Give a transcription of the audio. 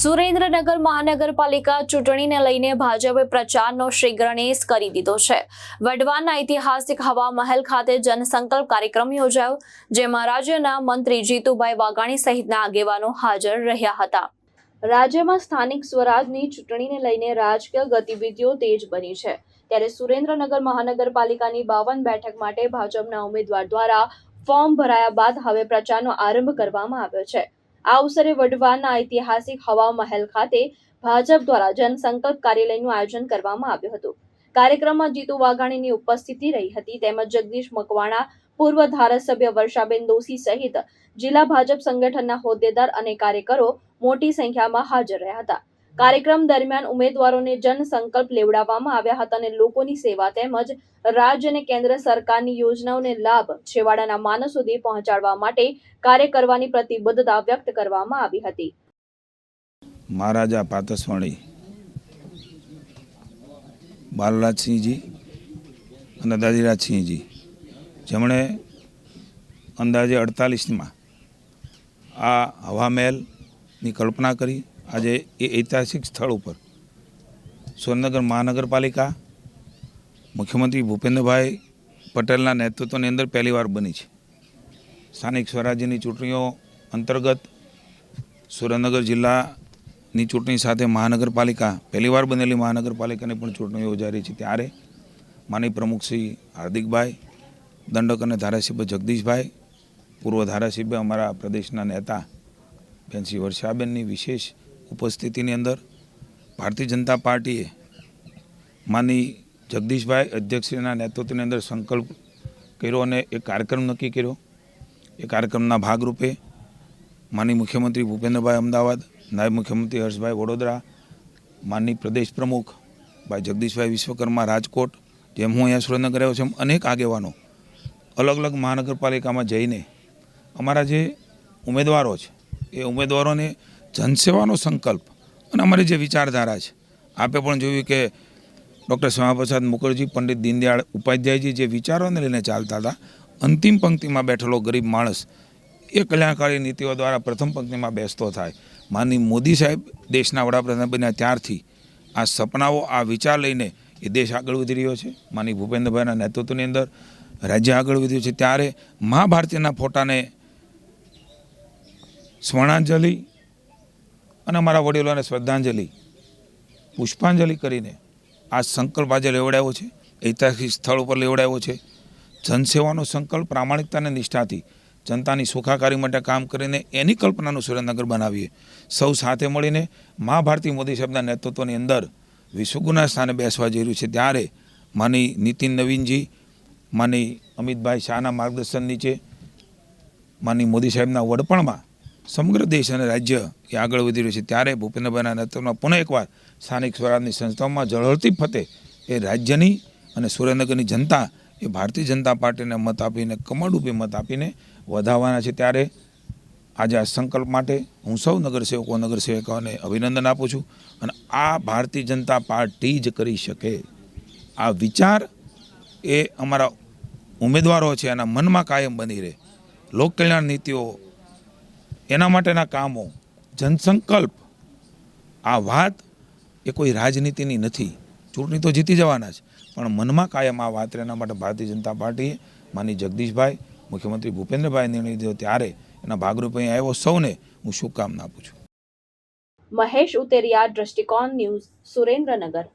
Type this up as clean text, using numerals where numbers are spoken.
સુરેન્દ્રનગર મહાનગરપાલિકા ચૂંટણીને લઈને ભાજપે પ્રચારનો શ્રી ગણેશ કરી દીધો છે। વઢવાણના ઐતિહાસિક હવા મહેલ ખાતે જનસંકલ્પ કાર્યક્રમ યોજાયો, જેમાં રાજ્યના મંત્રી જીતુભાઈ વાઘાણી સહિતના આગેવાનો હાજર રહ્યા હતા। રાજ્યમાં સ્થાનિક સ્વરાજની ચૂંટણીને લઈને રાજકીય ગતિવિધિઓ તેજ બની છે, ત્યારે સુરેન્દ્રનગર મહાનગરપાલિકાની 52 બેઠક માટે ભાજપના ઉમેદવાર દ્વારા ફોર્મ ભરાયા બાદ હવે પ્રચારનો આરંભ કરવામાં આવ્યો છે। આ અવસરે વઢવાણના ઐતિહાસિક હવા મહેલ ખાતે ભાજપ દ્વારા જનસંકલ્પ કાર્યાલયનું આયોજન કરવામાં આવ્યું હતું। કાર્યક્રમમાં જીતુ વાઘાણીની ઉપસ્થિતિ રહી હતી, તેમજ જગદીશ મકવાણા, પૂર્વ ધારાસભ્ય વર્ષાબેન દોશી સહિત જિલ્લા ભાજપ સંગઠનના હોદ્દેદાર અને કાર્યકરો મોટી સંખ્યામાં હાજર રહ્યા હતા। કાર્યક્રમ દરમિયાન ઉમેદવારોને જનસંકલ્પ લેવડાવવામાં આવ્યા હતા અને લોકોની સેવા તેમજ રાજ્ય અને કેન્દ્ર સરકારની યોજનાઓને લાભ છેવાડાના માનસ સુધી પહોંચાડવા માટે કાર્ય કરવાની પ્રતિબદ્ધતા વ્યક્ત કરવામાં આવી હતી। મહારાજા પાતસવાણી બાલરાજસિંહજી અને દાદીરાજસિંહજી, જેમણે અંદાજે 48માં આ હવા મહેલની કલ્પના કરી। આજે એ ઐતિહાસિક સ્થળ ઉપર સુરેન્દ્રનગર મહાનગરપાલિકા મુખ્યમંત્રી ભૂપેન્દ્રભાઈ પટેલના નેતૃત્વની અંદર પહેલીવાર બની છે। સ્થાનિક સ્વરાજ્યની ચૂંટણીઓ અંતર્ગત સુરેન્દ્રનગર જિલ્લાની ચૂંટણી સાથે મહાનગરપાલિકા પહેલીવાર બનેલી મહાનગરપાલિકાની પણ ચૂંટણીઓ યોજાઈ રહી છે, ત્યારે માનનીય પ્રમુખ શ્રી હાર્દિકભાઈ, દંડક અને ધારાસભ્ય જગદીશભાઈ, પૂર્વ ધારાસભ્ય અમારા પ્રદેશના નેતા બેન શ્રી વર્ષાબેનની વિશેષ ઉપસ્થિતિની અંદર ભારતીય જનતા પાર્ટીએ માનનીય જગદીશભાઈ અધ્યક્ષના નેતૃત્વની અંદર સંકલ્પ કર્યો અને એક કાર્યક્રમ નક્કી કર્યો। એ કાર્યક્રમના ભાગરૂપે માનનીય મુખ્યમંત્રી ભૂપેન્દ્રભાઈ અમદાવાદ, નાયબ મુખ્યમંત્રી હર્ષભાઈ વડોદરા, માનનીય પ્રદેશ પ્રમુખ ભાઈ જગદીશભાઈ વિશ્વકર્મા રાજકોટ, જેમ હું અહીંયા સુરેન્દ્રનગર આવ્યો છું, અનેક આગેવાનો અલગ અલગ મહાનગરપાલિકામાં જઈને અમારા જે ઉમેદવારો છે એ ઉમેદવારોને જનસેવાનો સંકલ્પ અને અમારી જે વિચારધારા છે, આપે પણ જોયું કે ડૉક્ટર શ્યામાપ્રસાદ મુખર્જી, પંડિત દીનદયાળ ઉપાધ્યાયજી જે વિચારોને લઈને ચાલતા હતા, અંતિમ પંક્તિમાં બેઠેલો ગરીબ માણસ એ કલ્યાણકારી નીતિઓ દ્વારા પ્રથમ પંક્તિમાં બેસતો થાય। માનનીય મોદી સાહેબ દેશના વડાપ્રધાન બન્યા ત્યારથી આ સપનાઓ, આ વિચાર લઈને એ દેશ આગળ વધી રહ્યો છે। માનનીય ભૂપેન્દ્રભાઈના નેતૃત્વની અંદર રાજ્ય આગળ વધ્યું છે, ત્યારે મા ભારતીના ફોટાને સ્મરણાંજલિ અને અમારા વડીલોને શ્રદ્ધાંજલિ, પુષ્પાંજલિ કરીને આ સંકલ્પ આજે લેવડાવ્યો છે, ઐતિહાસિક સ્થળ ઉપર લેવડાવ્યો છે। જનસેવાનો સંકલ્પ, પ્રામાણિકતા અને નિષ્ઠાથી જનતાની સુખાકારી માટે કામ કરીને એની કલ્પનાનું સુરેન્દ્રનગર બનાવીએ। સૌ સાથે મળીને મા ભારતી મોદી સાહેબના નેતૃત્વની અંદર વિશ્વગુરુના સ્થાને બેસવા જઈ રહ્યું છે, ત્યારે માની નીતિન નવીનજી, માની અમિતભાઈ શાહના માર્ગદર્શન નીચે, માની મોદી સાહેબના વડપણમાં સમગ્ર દેશ અને રાજ્ય એ આગળ વધી રહ્યું છે, ત્યારે ભૂપેન્દ્રભાઈના નેતૃત્વમાં પુનઃ એકવાર સ્થાનિક સ્વરાજની સંસ્થાઓમાં ઝળહળતી ફતે એ રાજ્યની અને સુરેન્દ્રનગરની જનતા એ ભારતીય જનતા પાર્ટીને મત આપીને, કમળરૂપી મત આપીને વધાવવાના છે। ત્યારે આજે આ સંકલ્પ માટે હું સૌ નગરસેવકો, નગરસેવિકાઓને અભિનંદન આપું છું। અને આ ભારતીય જનતા પાર્ટી જ કરી શકે। આ વિચાર એ અમારા ઉમેદવારો છે એના મનમાં કાયમ બની રહે। લોકકલ્યાણ નીતિઓ, એના માટેના કામો, જનસંકલ્પ, આ વાત એ કોઈ રાજનીતિની નથી। ચૂંટણી તો જીતી જવાના છે, પણ મનમાં કાયમ આ વાત એના માટે ભારતીય જનતા પાર્ટીએ માની જગદીશભાઈ, મુખ્યમંત્રી ભૂપેન્દ્રભાઈ નિર્ણય લીધો, ત્યારે એના ભાગરૂપે અહીં આવ્યો સૌને હું શુભકામના આપું છું। મહેશ ઉતેરિયા, દ્રષ્ટિકોણ ન્યૂઝ, સુરેન્દ્રનગર।